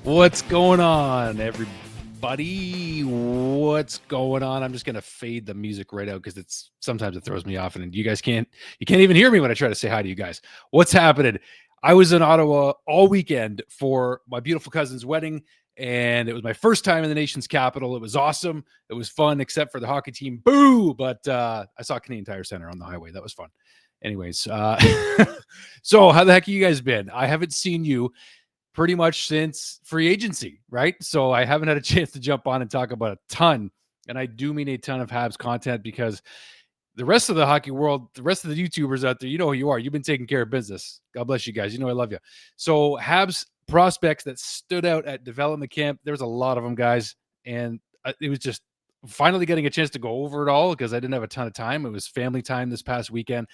What's going on, everybody? What's going on? I'm just gonna fade the music right out because sometimes it throws me off, and you can't even hear me when I try to say hi to you guys. What's happening? I was in Ottawa all weekend for my beautiful cousin's wedding, and it was my first time in the nation's capital. It was awesome. It was fun, except for the hockey team. Boo! But I saw Canadian Tire Center on the highway. That was fun. Anyways, so how the heck have you guys been? I haven't seen you pretty much since free agency, right? So I haven't had a chance to jump on and talk about a ton. And I do mean a ton of Habs content because the rest of the hockey world, the rest of the YouTubers out there, you know who you are. You've been taking care of business. God bless you guys. You know I love you. So Habs prospects that stood out at development camp, there was a lot of them, guys. And it was just finally getting a chance to go over it all because I didn't have a ton of time. It was family time this past weekend.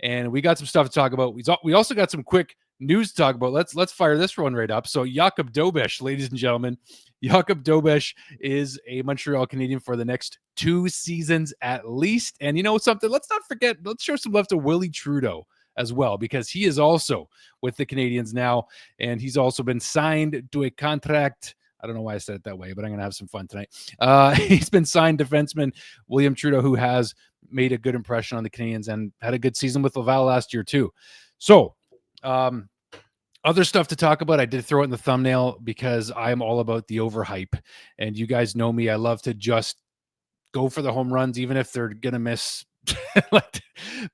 And we got some stuff to talk about. We also got some quick news to talk about. Let's fire this one right up. So Jakub Dobes, ladies and gentlemen, Jakub Dobes is a Montreal Canadien for the next 2 seasons at least. And you know something? Let's not forget. Let's show some love to Willie Trudeau as well, because he is also with the Canadiens now, and he's also been signed to a contract. I don't know why I said it that way, but I'm going to have some fun tonight. He's been signed defenseman William Trudeau, who has made a good impression on the Canadiens and had a good season with Laval last year too. So, other stuff to talk about. I did throw it in the thumbnail because I'm all about the overhype, and you guys know me. I love to just go for the home runs, even if they're gonna miss.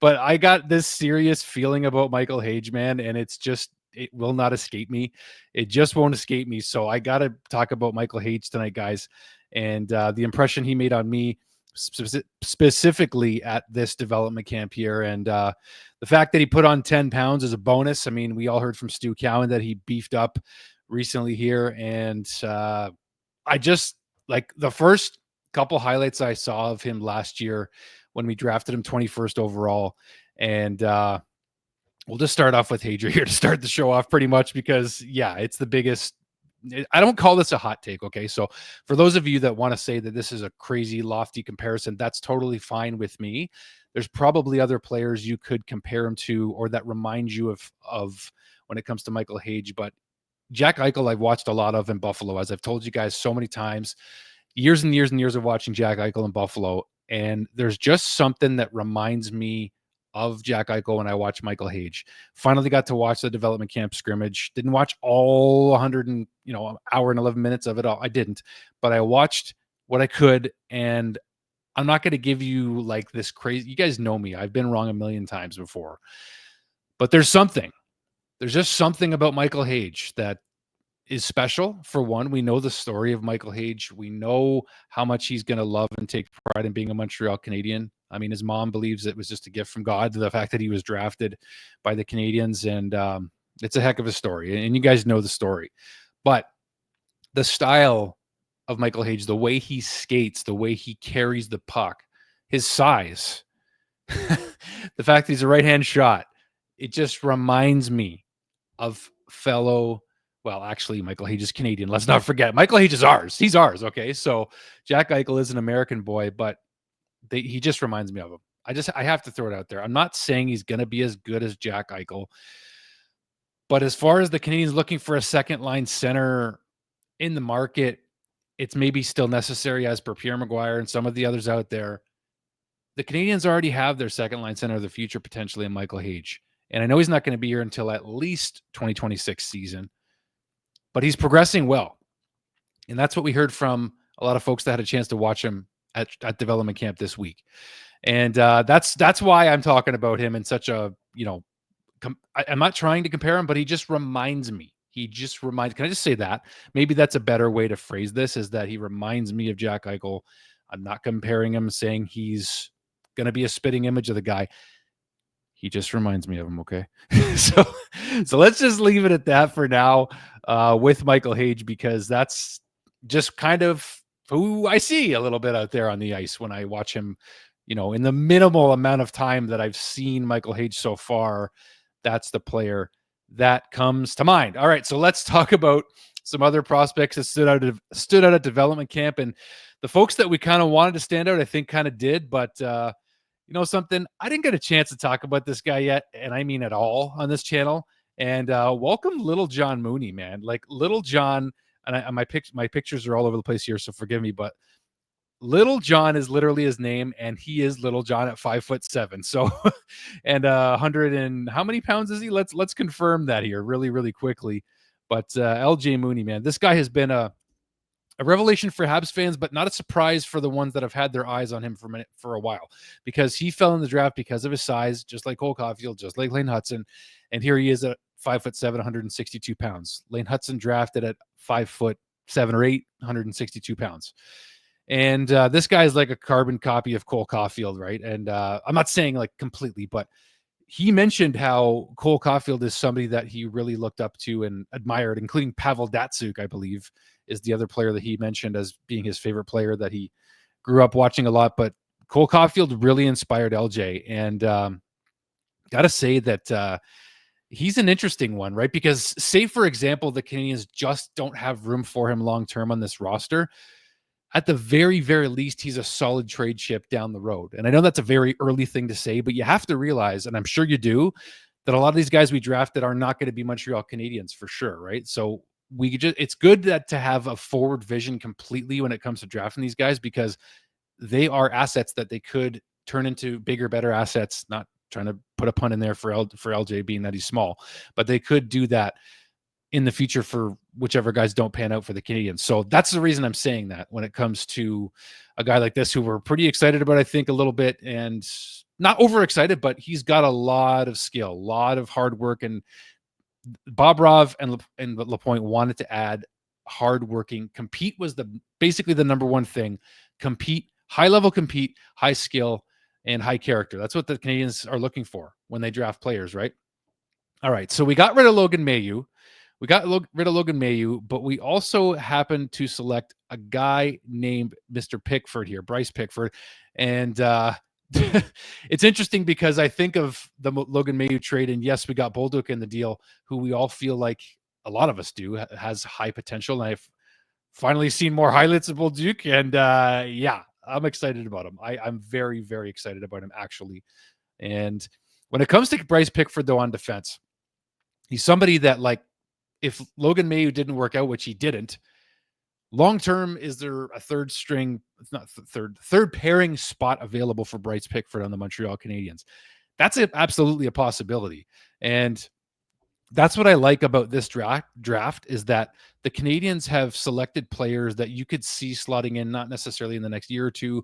But I got this serious feeling about Michael Hage, man, and it will not escape me. It just won't escape me. So I got to talk about Michael Hage tonight, guys, and the impression he made on me specifically at this development camp here. And the fact that he put on 10 pounds is a bonus. I mean, we all heard from Stu Cowan that he beefed up recently here. And I just like the first couple highlights I saw of him last year when we drafted him 21st overall. And we'll just start off with Hadrian here to start the show off pretty much because, yeah, it's the biggest. I don't call this a hot take, okay? So for those of you that want to say that this is a crazy, lofty comparison, that's totally fine with me. There's probably other players you could compare him to or that remind you of when it comes to Michael Hage. But Jack Eichel, I've watched a lot of in Buffalo, as I've told you guys so many times, years and years and years of watching Jack Eichel in Buffalo. And there's just something that reminds me of Jack Eichel when I watch Michael Hage. Finally got to watch the development camp scrimmage. Didn't watch all 100 and, hour and 11 minutes of it all. I didn't, but I watched what I could. And I'm not going to give you like this crazy, you guys know me. I've been wrong a million times before, but there's just something about Michael Hage that is special. For one, we know the story of Michael Hage. We know how much he's going to love and take pride in being a Montreal Canadian. I mean, his mom believes it was just a gift from God, the fact that he was drafted by the Canadiens. And it's a heck of a story. And you guys know the story. But the style of Michael Hage, the way he skates, the way he carries the puck, his size, the fact that he's a right-hand shot, it just reminds me of actually, Michael Hage is Canadian. Let's not forget. Michael Hage is ours. He's ours, okay? So Jack Eichel is an American boy, but he just reminds me of him. I have to throw it out there. I'm not saying he's going to be as good as Jack Eichel, but as far as the Canadiens looking for a second-line center in the market, it's maybe still necessary as per Pierre Maguire and some of the others out there. The Canadiens already have their second-line center of the future potentially in Michael Hage. And I know he's not going to be here until at least 2026 season, but he's progressing well. And that's what we heard from a lot of folks that had a chance to watch him at development camp this week. And that's why I'm talking about him in such a, I'm not trying to compare him, but he just reminds me. Can I just say that? Maybe that's a better way to phrase this, is that he reminds me of Jack Eichel. I'm not comparing him, saying he's going to be a spitting image of the guy. He just reminds me of him, okay? So let's just leave it at that for now with Michael Hage, because that's just kind of who I see a little bit out there on the ice when I watch him, in the minimal amount of time that I've seen Michael Hage so far. That's the player that comes to mind. All right, so let's talk about some other prospects that stood out at development camp. And the folks that we kind of wanted to stand out, I think kind of did, but something, I didn't get a chance to talk about this guy yet, and I mean at all, on this channel. And welcome Little John Mooney, man. Like, Little John, and my pictures are all over the place here, so forgive me, but Little John is literally his name, and he is Little John at 5'7". So, and 100 and how many pounds is he? Let's confirm that here really quickly. But LJ Mooney, man, this guy has been a revelation for Habs fans, but not a surprise for the ones that have had their eyes on him for a while, because he fell in the draft because of his size, just like Cole Caulfield, just like Lane Hudson, and here he is at 5'7", 162 pounds. Lane Hudson drafted at 5'7" or 8, 162 pounds. And this guy is like a carbon copy of Cole Caulfield, right? And I'm not saying like completely, but he mentioned how Cole Caulfield is somebody that he really looked up to and admired, including Pavel Datsyuk, I believe, is the other player that he mentioned as being his favorite player that he grew up watching a lot. But Cole Caulfield really inspired LJ. And got to say that he's an interesting one, right? Because say, for example, the Canadiens just don't have room for him long-term on this roster. At the very, very least, he's a solid trade chip down the road. And I know that's a very early thing to say, but you have to realize, and I'm sure you do, that a lot of these guys we drafted are not going to be Montreal Canadiens for sure, right? So it's good that to have a forward vision completely when it comes to drafting these guys, because they are assets that they could turn into bigger, better assets. Not trying to put a pun in there for LJ being that he's small, but they could do that in the future for whichever guys don't pan out for the Canadiens. So that's the reason I'm saying that when it comes to a guy like this, who we're pretty excited about, I think a little bit, and not overexcited, but he's got a lot of skill, a lot of hard work. And Bobrovsky and Lapointe wanted to add hardworking. Compete was basically the number one thing. Compete, high level compete, high skill, and high character. That's what the Canadiens are looking for when they draft players, right? All right. So we got rid of Logan Mailloux. But we also happened to select a guy named Mr. Pikford here, Bryce Pikford. And it's interesting because I think of the Logan Mailloux trade, and yes, we got Bolduc in the deal, who we all feel like, a lot of us do, has high potential. And I've finally seen more highlights of Bolduc, and yeah, I'm excited about him. I'm very, very excited about him, actually. And when it comes to Bryce Pikford, though, on defense, he's somebody that, like, if Logan Mailloux didn't work out, which he didn't, long-term, is there a third pairing spot available for Bryce Pikford on the Montreal Canadiens? That's absolutely a possibility. And that's what I like about this draft is that the Canadiens have selected players that you could see slotting in, not necessarily in the next year or two,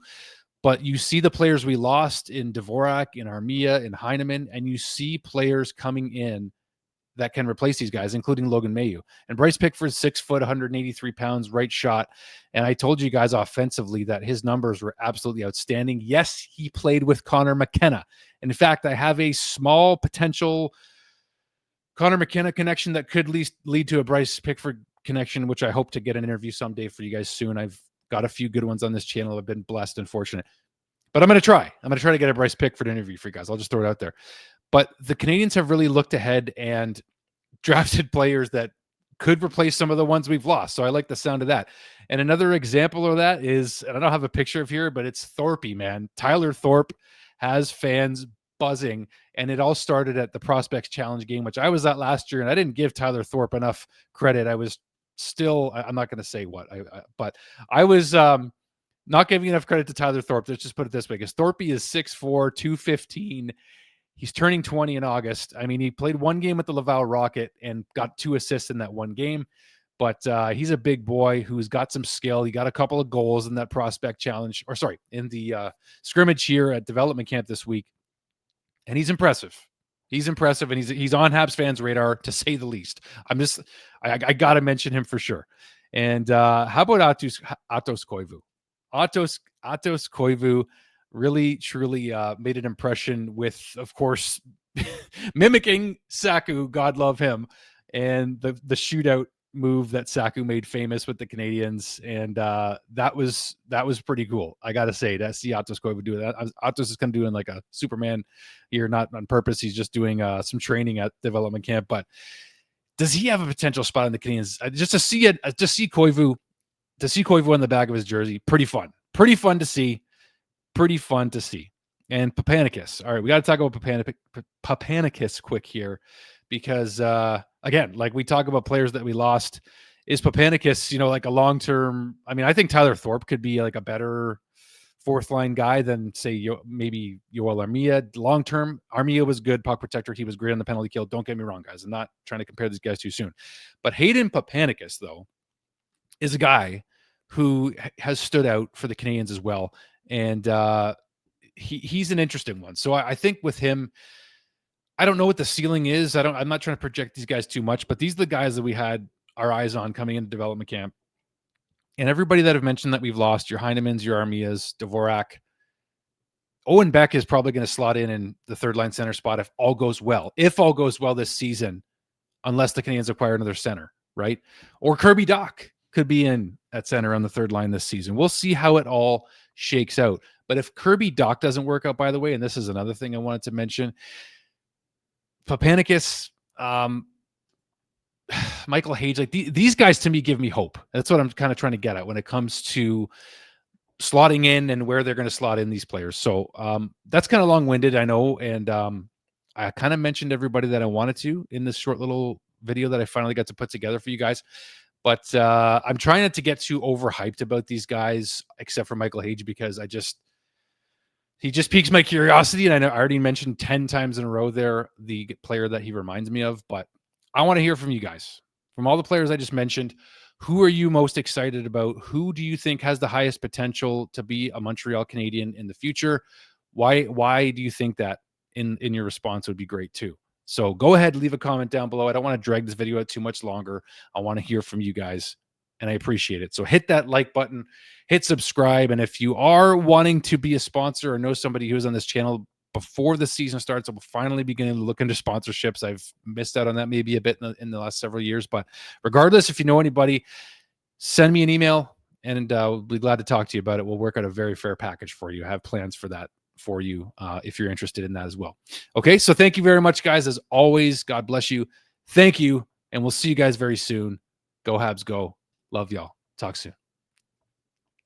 but you see the players we lost in Dvorak, in Armia, in Heineman, and you see players coming in that can replace these guys, including Logan Mailloux. And Bryce Pikford's 6 foot, 183 pounds, right shot. And I told you guys offensively that his numbers were absolutely outstanding. Yes, he played with Connor McKenna. And in fact, I have a small potential Connor McKenna connection that could lead to a Bryce Pikford connection, which I hope to get an interview someday for you guys soon. I've got a few good ones on this channel. I've been blessed and fortunate. But I'm going to try. To get a Bryce Pikford interview for you guys. I'll just throw it out there. But the Canadiens have really looked ahead and drafted players that could replace some of the ones we've lost. So I like the sound of that. And another example of that is, and I don't have a picture of here, but it's Thorpe, man. Tyler Thorpe has fans buzzing. And it all started at the Prospects Challenge game, which I was at last year. And I didn't give Tyler Thorpe enough credit. I was still, I'm not going to say what, but I was not giving enough credit to Tyler Thorpe. Let's just put it this way, because Thorpe is 6'4", 215. He's turning 20 in August. I mean, he played one game with the Laval Rocket and got 2 assists in that one game. But he's a big boy who's got some skill. He got a couple of goals in that Prospect Challenge, in the scrimmage here at development camp this week. And he's impressive. He's impressive, and he's on Habs fans' radar, to say the least. I got to mention him for sure. And how about Atos Koivu? Atos Koivu really, truly made an impression with, of course, mimicking Saku, God love him, and the shootout move that Saku made famous with the Canadiens. And that was pretty cool. I got to say, to see Atos Koivu do that. Atos is kind of doing like a Superman here, not on purpose. He's just doing some training at development camp. But does he have a potential spot in the Canadiens? Just to see Koivu on the back of his jersey, pretty fun to see. Pretty fun to see. And Papanicus. All right, we got to talk about Papanicus quick here, because again, like we talk about players that we lost is Papanicus, you know, like a long-term, I mean, I think Tyler Thorpe could be like a better fourth line guy than say maybe Yoel Armia. Long-term, Armia was good puck protector. He was great on the penalty kill. Don't get me wrong, guys. I'm not trying to compare these guys too soon. But Hayden Papanicus, though, is a guy who has stood out for the Canadiens as well. And he's an interesting one. So I think with him, I don't know what the ceiling is. I'm not trying to project these guys too much, but these are the guys that we had our eyes on coming into development camp. And everybody that I've mentioned that we've lost, your Heinemans, your Armias, Dvorak, Owen Beck is probably going to slot in the third line center spot if all goes well. If all goes well this season, unless the Canadiens acquire another center, right? Or Kirby Dach could be in at center on the third line this season. We'll see how it all shakes out. But if Kirby Dach doesn't work out, by the way, and this is another thing I wanted to mention, Papanicus, Michael Hage, like these guys to me give me hope. That's what I'm kind of trying to get at when it comes to slotting in and where they're going to slot in these players. So that's kind of long-winded, I know. And I kind of mentioned everybody that I wanted to in this short little video that I finally got to put together for you guys. But I'm trying not to get too overhyped about these guys, except for Michael Hage, because he just piques my curiosity. And I already mentioned 10 times in a row there the player that he reminds me of. But I want to hear from you guys. From all the players I just mentioned, who are you most excited about? Who do you think has the highest potential to be a Montreal Canadien in the future? Why do you think that? In your response would be great too. So go ahead, leave a comment down below. I don't want to drag this video out too much longer. I want to hear from you guys, and I appreciate it. So hit that like button, hit subscribe, and if you are wanting to be a sponsor or know somebody who's on this channel before the season starts, I'm finally beginning to look into sponsorships. I've missed out on that maybe a bit in the last several years, but regardless, if you know anybody, send me an email, and we'll be glad to talk to you about it. We'll work out a very fair package for you. I have plans for that for you if you're interested in that as well. Okay, so thank you very much, guys. As always, God bless you. Thank you, and we'll see you guys very soon. Go Habs, go. Love y'all. Talk soon.